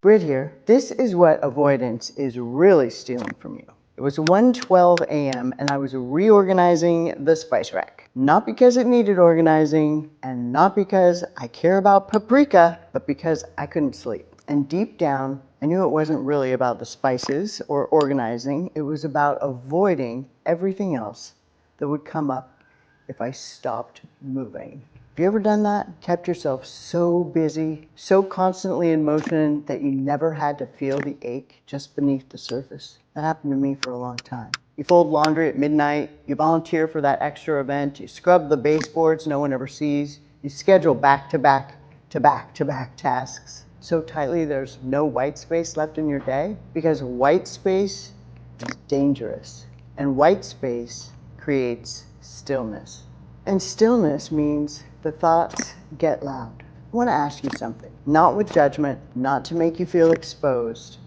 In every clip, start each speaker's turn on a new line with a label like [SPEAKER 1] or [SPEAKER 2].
[SPEAKER 1] Britt here. This is what avoidance is really stealing from you. It was 1:12 a.m. and I was reorganizing the spice rack. Not because it needed organizing and not because I care about paprika, but because I couldn't sleep. And deep down, I knew it wasn't really about the spices or organizing. It was about avoiding everything else that would come up if I stopped moving. Have you ever done that? Kept yourself so busy, so constantly in motion that you never had to feel the ache just beneath the surface? That happened to me for a long time. You fold laundry at midnight, you volunteer for that extra event, you scrub the baseboards no one ever sees, you schedule back-to-back to back-to-back tasks so tightly there's no white space left in your day, because white space is dangerous, and white space creates stillness. And stillness means the thoughts get loud. I want to ask you something, not with judgment, not to make you feel exposed,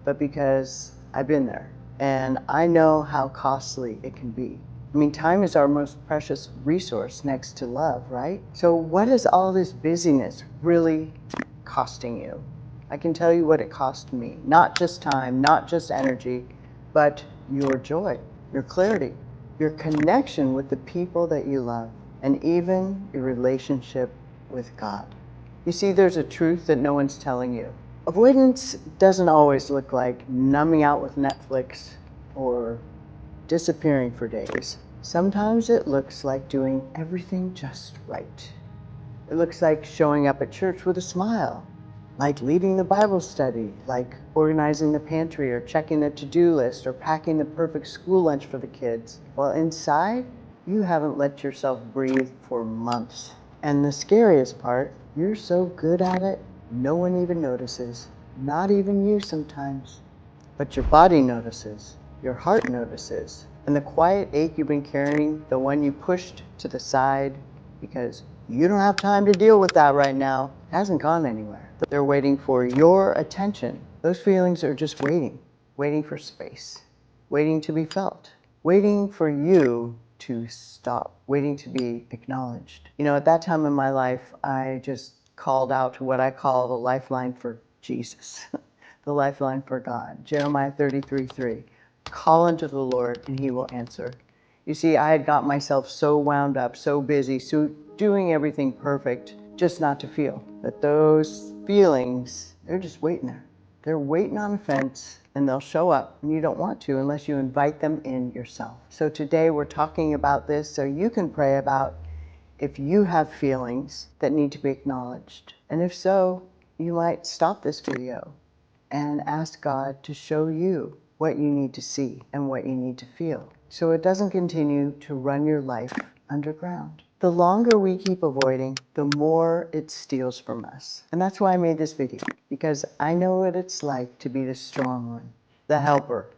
[SPEAKER 1] but because I've been there and I know how costly it can be. I mean, time is our most precious resource next to love, right? So what is all this busyness really costing you? I can tell you what it cost me. Not just time, not just energy, but your joy, your clarity, your connection with the people that you love, and even your relationship with God. You see, there's a truth that no one's telling you. Avoidance doesn't always look like numbing out with Netflix or disappearing for days. Sometimes it looks like doing everything just right. It looks like showing up at church with a smile, like leading the Bible study, like organizing the pantry or checking the to-do list or packing the perfect school lunch for the kids. While inside, you haven't let yourself breathe for months. And the scariest part, you're so good at it, no one even notices. Not even you sometimes. But your body notices, your heart notices, and the quiet ache you've been carrying, the one you pushed to the side because you don't have time to deal with that right now, hasn't gone anywhere. They're waiting for your attention. Those feelings are just waiting, waiting for space, waiting to be felt, waiting for you to stop, waiting to be acknowledged. You know, at that time in my life, I just called out to what I call the lifeline for Jesus. The lifeline for God. Jeremiah 33:3. Call unto the Lord and he will answer. You see, I had got myself so wound up, so busy, so doing everything perfect, just not to feel. But those feelings, they're just waiting there. They're waiting on a fence and they'll show up, and you don't want to unless you invite them in yourself. So today we're talking about this so you can pray about if you have feelings that need to be acknowledged. And if so, you might stop this video and ask God to show you what you need to see and what you need to feel, so it doesn't continue to run your life underground. The longer we keep avoiding, the more it steals from us. And that's why I made this video, because I know what it's like to be the strong one, the helper,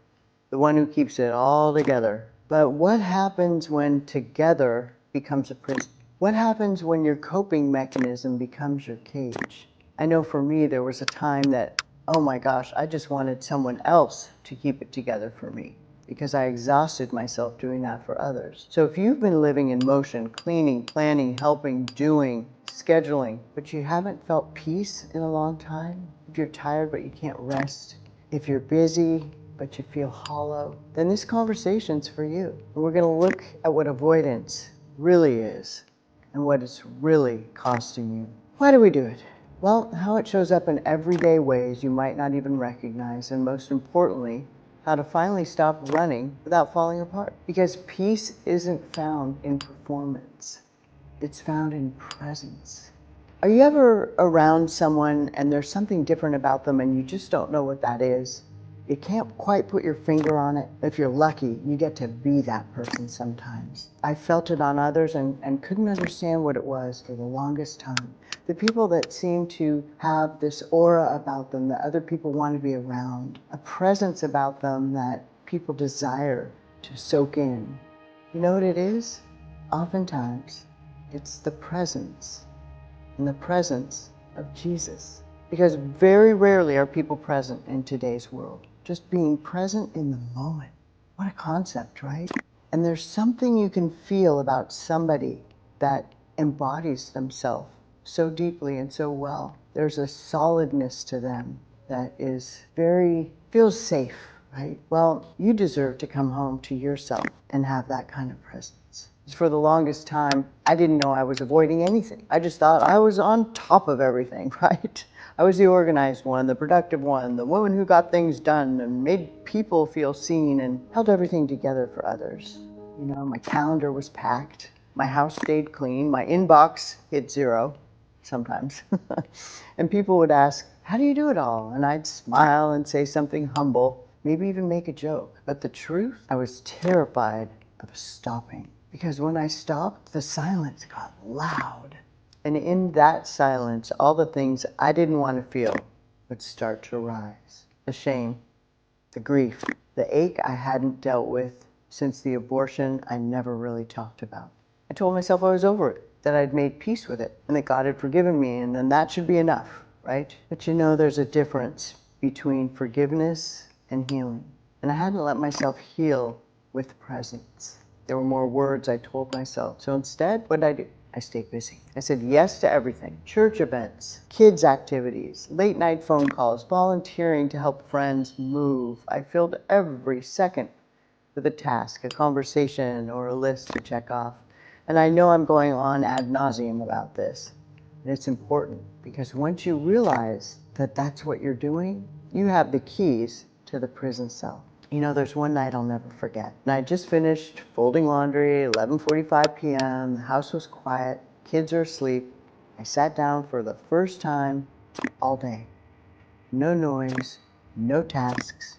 [SPEAKER 1] the one who keeps it all together. But what happens when together becomes a prison? What happens when your coping mechanism becomes your cage? I know for me, there was a time that, oh my gosh, I just wanted someone else to keep it together for me, because I exhausted myself doing that for others. So if you've been living in motion, cleaning, planning, helping, doing, scheduling, but you haven't felt peace in a long time, if you're tired but you can't rest, if you're busy but you feel hollow, then this conversation's for you. And we're going to look at what avoidance really is and what it's really costing you. Why do we do it? Well, how it shows up in everyday ways you might not even recognize, and most importantly, how to finally stop running without falling apart. Because peace isn't found in performance, it's found in presence. Are you ever around someone and there's something different about them and you just don't know what that is? You can't quite put your finger on it. If you're lucky, you get to be that person sometimes. I felt it on others and couldn't understand what it was for the longest time. The people that seem to have this aura about them that other people want to be around, a presence about them that people desire to soak in. You know what it is? Oftentimes, it's the presence, and the presence of Jesus. Because very rarely are people present in today's world. Just being present in the moment. What a concept, right? And there's something you can feel about somebody that embodies themselves so deeply and so well. There's a solidness to them. that feels safe, right? Well, you deserve to come home to yourself and have that kind of presence. For the longest time, I didn't know I was avoiding anything. I just thought I was on top of everything, right? I was the organized one, the productive one, the woman who got things done and made people feel seen and held everything together for others. You know, my calendar was packed, my house stayed clean, my inbox hit zero sometimes. And people would ask, how do you do it all? And I'd smile and say something humble, maybe even make a joke. But the truth, I was terrified of stopping. Because when I stopped, the silence got loud. And in that silence, all the things I didn't want to feel would start to rise. The shame, the grief, the ache I hadn't dealt with since the abortion I never really talked about. I told myself I was over it, that I'd made peace with it, and that God had forgiven me, and then that should be enough, right? But you know, there's a difference between forgiveness and healing. And I hadn't let myself heal with presence. There were more words I told myself. So instead, what did I do? I stayed busy. I said yes to everything. Church events, kids activities, late night phone calls, volunteering to help friends move. I filled every second with a task, a conversation, or a list to check off. And I know I'm going on ad nauseum about this. And it's important because once you realize that that's what you're doing, you have the keys to the prison cell. You know, there's one night I'll never forget. And I just finished folding laundry, 11:45 p.m. The house was quiet, kids are asleep. I sat down for the first time all day. No noise, no tasks,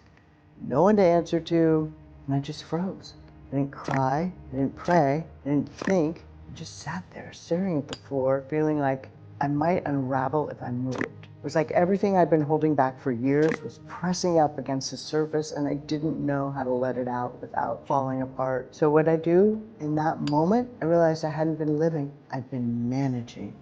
[SPEAKER 1] no one to answer to, and I just froze. I didn't cry, I didn't pray, I didn't think. I just sat there staring at the floor, feeling like I might unravel if I moved. It was like everything I'd been holding back for years was pressing up against the surface, and I didn't know how to let it out without falling apart. So what I do in that moment, I realized I hadn't been living, I'd been managing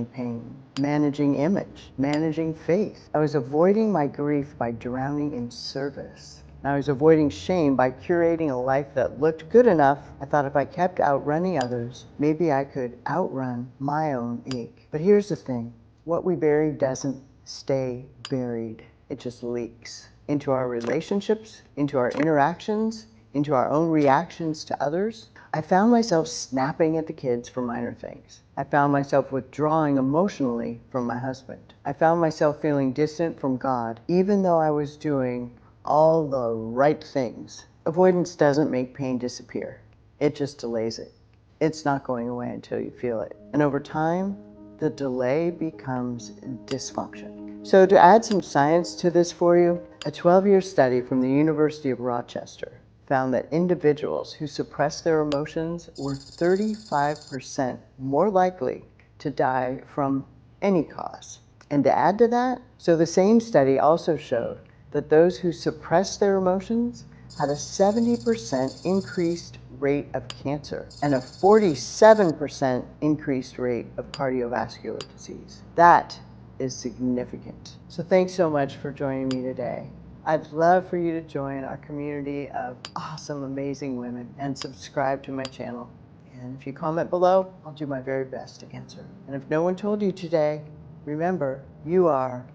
[SPEAKER 1] pain, managing image, managing faith. I was avoiding my grief by drowning in service. I was avoiding shame by curating a life that looked good enough. I thought if I kept outrunning others, maybe I could outrun my own ache. But here's the thing. What we bury doesn't stay buried. It just leaks into our relationships, into our interactions, into our own reactions to others. I found myself snapping at the kids for minor things. I found myself withdrawing emotionally from my husband. I found myself feeling distant from God, even though I was doing all the right things. Avoidance doesn't make pain disappear. It just delays it. It's not going away until you feel it. And over time, the delay becomes dysfunction. So to add some science to this for you, a 12-year study from the University of Rochester found that individuals who suppress their emotions were 35% more likely to die from any cause. And to add to that, so the same study also showed that those who suppress their emotions had a 70% increased rate of cancer and a 47% increased rate of cardiovascular disease. That is significant. So thanks so much for joining me today. I'd love for you to join our community of awesome, amazing women and subscribe to my channel. And if you comment below, I'll do my very best to answer. And if no one told you today, remember, you are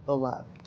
[SPEAKER 1] beloved.